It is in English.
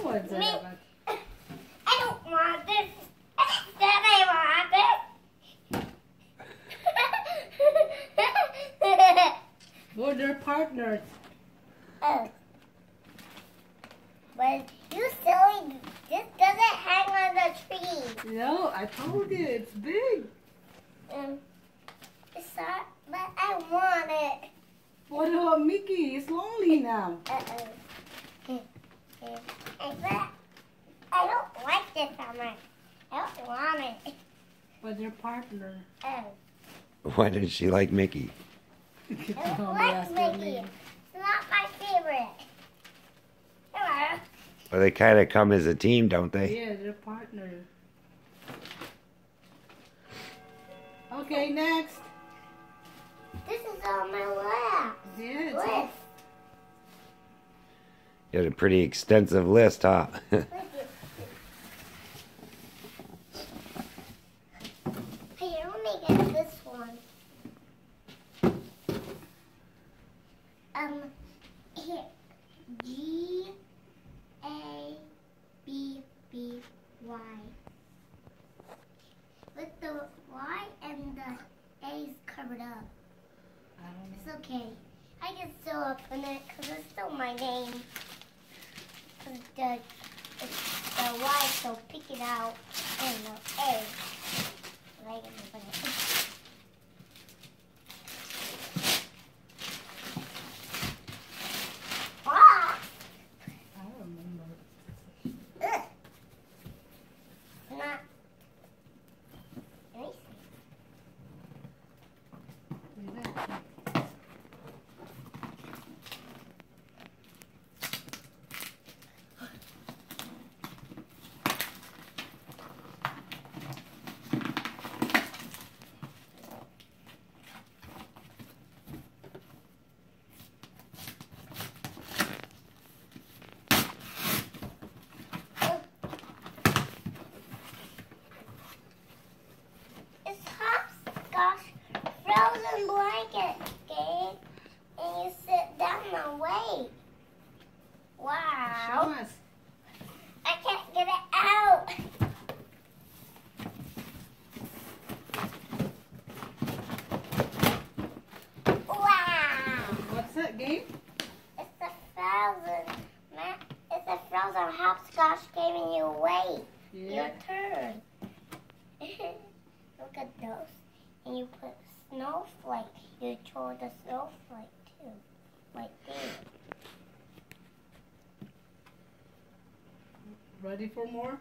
what's Me. that? I don't want this. Dad, I want it. Oh, they're partners. Oh. But you silly, this doesn't hang on the tree. No, I told you, it's big. It's not, but I want it. What about Mickey? He's lonely now. But I don't like this so much. I don't want it. But they're partners. Oh. Why did she like Mickey? I don't like Mickey. It's not my favorite. Hello. Well, they kind of come as a team, don't they? Yeah, they're partners. Okay, next. This is on my lap. Yeah, it's List. You had a pretty extensive list, huh? Hey, let me get this one. Here. G-A-B-B-Y. With the Y and the A's covered up. It's okay. I can still open it because it's still my name. Because the Y, so pick it out. And the A. I can open it. Ah! I don't remember. Ugh. Not. Let me see. It's hopscotch frozen blanket, Gabe. And you sit down and wait. Wow. Show us. I can't get it out. Wow. What's that, Gabe? It's a frozen hopscotch game and you wait. Yeah. Your turn. Look at those. And you put snowflake. You throw the snowflake too. Right there. Ready for more?